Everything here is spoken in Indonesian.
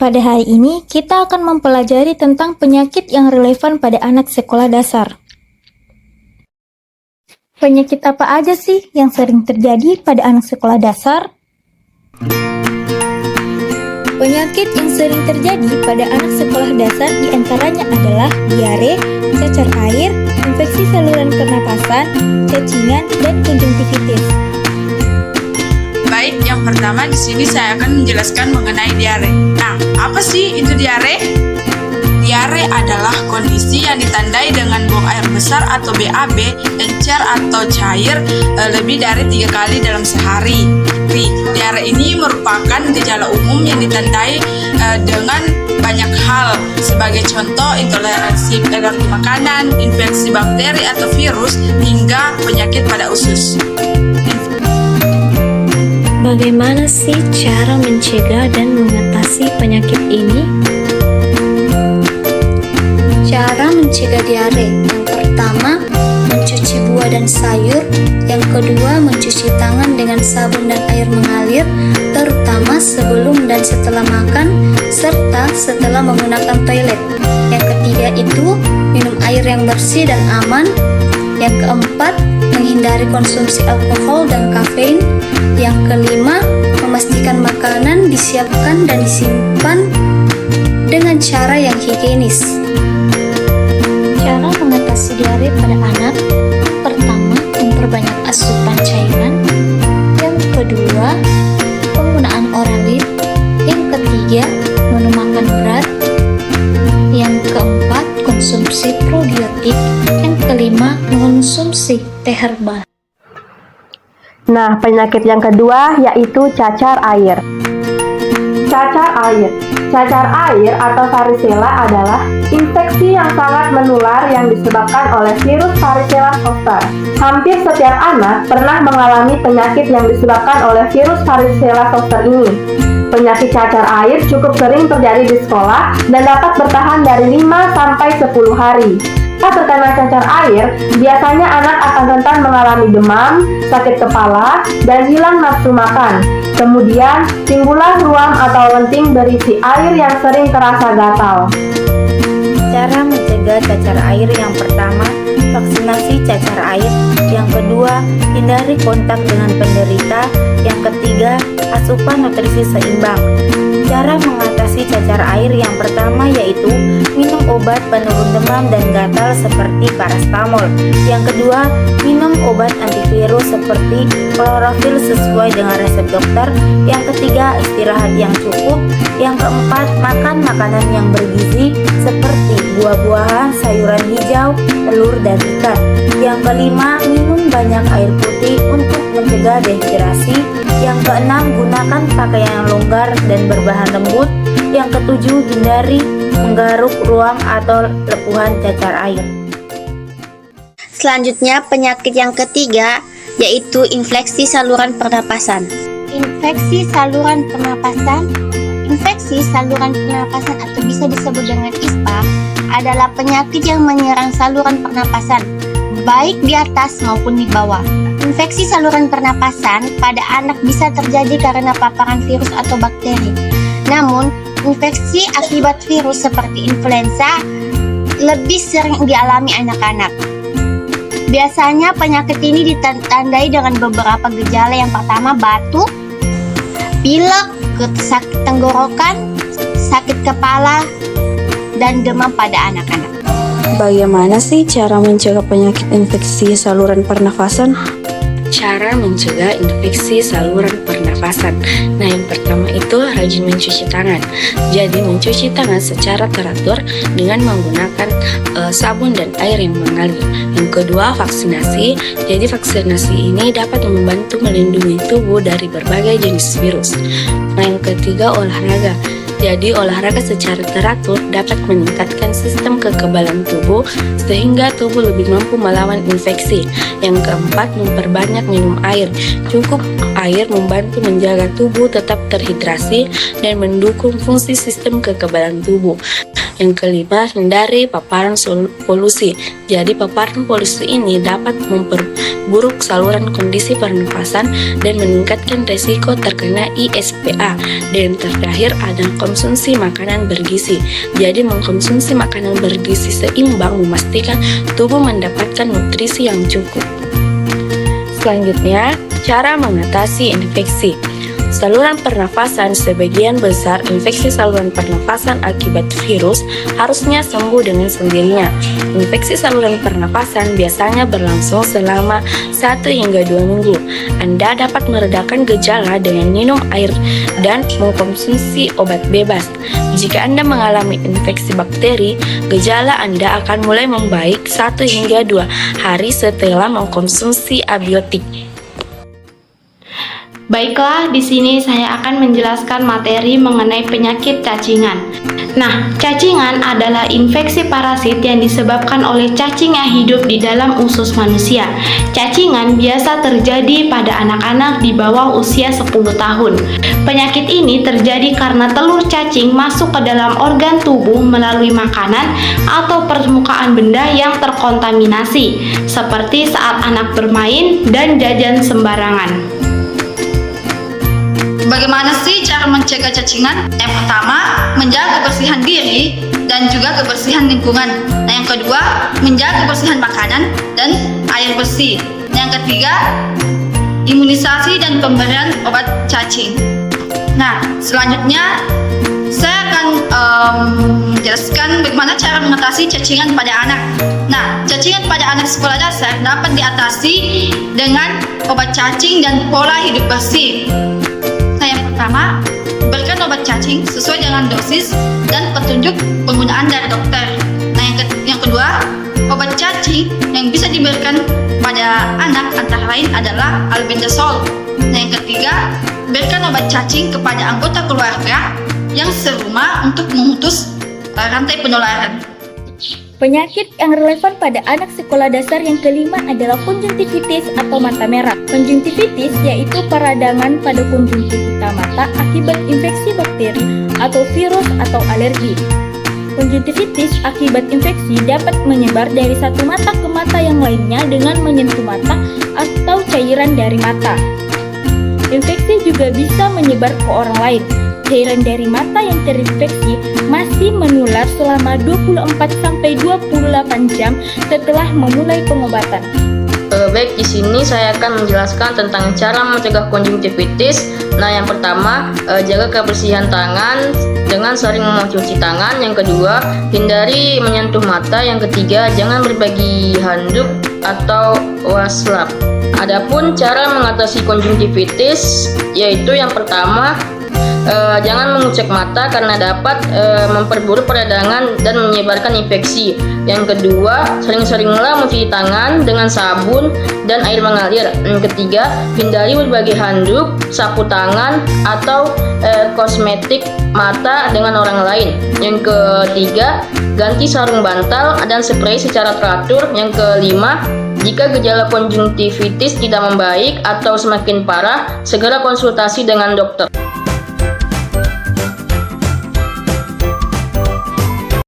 Pada hari ini, kita akan mempelajari tentang penyakit yang relevan pada anak sekolah dasar. Penyakit apa aja sih yang sering terjadi pada anak sekolah dasar? Penyakit yang sering terjadi pada anak sekolah dasar diantaranya adalah diare, cacar air, infeksi saluran pernapasan, cacingan, dan konjungtivitis. Baik, yang pertama di sini saya akan menjelaskan mengenai diare. Nah, apa sih itu diare? Diare adalah kondisi yang ditandai dengan buang air besar atau BAB, encer atau cair lebih dari 3 kali dalam sehari. Diare ini merupakan gejala umum yang ditandai dengan banyak hal, sebagai contoh intoleransi alergi makanan, infeksi bakteri atau virus, hingga penyakit pada usus. Bagaimana sih cara mencegah dan mengatasi penyakit ini? Cara mencegah diare: yang pertama, mencuci buah dan sayur. Yang kedua, mencuci tangan dengan sabun dan air mengalir, terutama sebelum dan setelah makan, serta setelah menggunakan toilet. Yang ketiga itu, minum air yang bersih dan aman. Yang keempat, menghindari konsumsi alkohol dan kafein. Yang kelima, memastikan makanan disiapkan dan disimpan dengan cara yang higienis. Cara mengatasi diare pada anak: pertama, memperbanyak asupan cairan. Yang kedua, penggunaan Oralit. Yang ketiga, menu makan berat. Yang keempat, konsumsi probiotik. Yang kelima, mengonsumsi teh herbal. Nah, penyakit yang kedua yaitu cacar air. Cacar air. Cacar air atau varicella adalah infeksi yang sangat menular yang disebabkan oleh virus varicella zoster. Hampir setiap anak pernah mengalami penyakit yang disebabkan oleh virus varicella zoster ini. Penyakit cacar air cukup sering terjadi di sekolah dan dapat bertahan dari 5 sampai 10 hari. Saat terkena cacar air, biasanya anak akan rentan mengalami demam, sakit kepala, dan hilang nafsu makan. Kemudian, timbullah ruam atau lenting berisi air yang sering terasa gatal. Cara mencegah cacar air: yang pertama, vaksinasi cacar air. Yang kedua, hindari kontak dengan penderita. Yang ketiga, asupan nutrisi seimbang. Cara mengatasi cacar air: yang pertama yaitu minum obat penurun demam dan gatal seperti parastamol. Yang kedua, minum obat antivirus seperti klorofil sesuai dengan resep dokter. Yang ketiga, istirahat yang cukup. Yang keempat, makan makanan yang bergizi seperti buah-buahan, sayuran hijau, telur, dan ikan. Yang kelima, minum banyak air putih untuk mencegah dehidrasi. Yang keenam, gunakan pakaian yang longgar dan berbahan lembut. Yang ketujuh, hindari menggaruk ruam atau lepuhan cacar air. Selanjutnya, penyakit yang ketiga yaitu infeksi saluran pernapasan. Infeksi saluran pernapasan. Infeksi saluran pernapasan atau bisa disebut dengan ISPA adalah penyakit yang menyerang saluran pernapasan, baik di atas maupun di bawah. Infeksi saluran pernapasan pada anak bisa terjadi karena paparan virus atau bakteri. Namun, infeksi akibat virus seperti influenza lebih sering dialami anak-anak. Biasanya penyakit ini ditandai dengan beberapa gejala. Yang pertama, batuk, pilek, sakit tenggorokan, sakit kepala, dan demam pada anak-anak. Bagaimana sih cara mencegah penyakit infeksi saluran pernafasan? Cara mencegah infeksi saluran pernafasan. Nah, yang pertama itu rajin mencuci tangan. Jadi mencuci tangan secara teratur dengan menggunakan sabun dan air yang mengalir. Yang kedua, vaksinasi. Jadi vaksinasi ini dapat membantu melindungi tubuh dari berbagai jenis virus. Nah, yang ketiga, olahraga. Jadi olahraga secara teratur dapat meningkatkan sistem kekebalan tubuh sehingga tubuh lebih mampu melawan infeksi. Yang keempat, memperbanyak minum air. Cukup air membantu menjaga tubuh tetap terhidrasi dan mendukung fungsi sistem kekebalan tubuh. Yang kelima, hindari paparan polusi. Jadi paparan polusi ini dapat memperburuk saluran kondisi pernapasan dan meningkatkan resiko terkena ISPA. Dan terakhir ada konsumsi makanan bergizi. Jadi mengkonsumsi makanan bergizi seimbang memastikan tubuh mendapatkan nutrisi yang cukup. Selanjutnya, cara mengatasi infeksi. Saluran pernafasan, sebagian besar infeksi saluran pernafasan akibat virus harusnya sembuh dengan sendirinya. Infeksi saluran pernafasan biasanya berlangsung selama 1 hingga 2 minggu. Anda dapat meredakan gejala dengan minum air dan mengkonsumsi obat bebas. Jika Anda mengalami infeksi bakteri, gejala Anda akan mulai membaik 1 hingga 2 hari setelah mengkonsumsi abiotik. Baiklah, di sini saya akan menjelaskan materi mengenai penyakit cacingan. Nah, cacingan adalah infeksi parasit yang disebabkan oleh cacing yang hidup di dalam usus manusia. Cacingan biasa terjadi pada anak-anak di bawah usia 10 tahun. Penyakit ini terjadi karena telur cacing masuk ke dalam organ tubuh melalui makanan atau permukaan benda yang terkontaminasi, seperti saat anak bermain dan jajan sembarangan. Bagaimana sih cara mencegah cacingan? Yang pertama, menjaga kebersihan diri dan juga kebersihan lingkungan. Nah, yang kedua, menjaga kebersihan makanan dan air bersih. Yang ketiga, imunisasi dan pemberian obat cacing. Nah, selanjutnya saya akan menjelaskan bagaimana cara mengatasi cacingan pada anak. Nah, cacingan pada anak sekolah dasar dapat diatasi dengan obat cacing dan pola hidup bersih. Pertama, berikan obat cacing sesuai dengan dosis dan petunjuk penggunaan dari dokter. Nah, yang kedua, obat cacing yang bisa diberikan pada anak antara lain adalah albendazole. Nah, yang ketiga, berikan obat cacing kepada anggota keluarga yang serumah untuk memutus rantai penularan. Penyakit yang relevan pada anak sekolah dasar yang kelima adalah konjungtivitis atau mata merah. Konjungtivitis yaitu peradangan pada konjungtivita mata akibat infeksi bakteri atau virus atau alergi. Konjungtivitis akibat infeksi dapat menyebar dari satu mata ke mata yang lainnya dengan menyentuh mata atau cairan dari mata. Infeksi juga bisa menyebar ke orang lain. Cairan dari mata yang terinfeksi masih menular selama 24-28 jam setelah memulai pengobatan. Baik, di sini saya akan menjelaskan tentang cara mencegah konjungtivitis. Nah, yang pertama, jaga kebersihan tangan dengan sering mencuci tangan. Yang kedua, hindari menyentuh mata. Yang ketiga, jangan berbagi handuk atau waslap. Adapun cara mengatasi konjungtivitis yaitu yang pertama, jangan mengucek mata karena dapat memperburuk peradangan dan menyebarkan infeksi. Yang kedua, sering-seringlah mencuci tangan dengan sabun dan air mengalir. Yang ketiga, hindari berbagi handuk, sapu tangan, atau kosmetik mata dengan orang lain. Yang ketiga, ganti sarung bantal dan spray secara teratur. Yang kelima, jika gejala konjungtivitis tidak membaik atau semakin parah, segera konsultasi dengan dokter.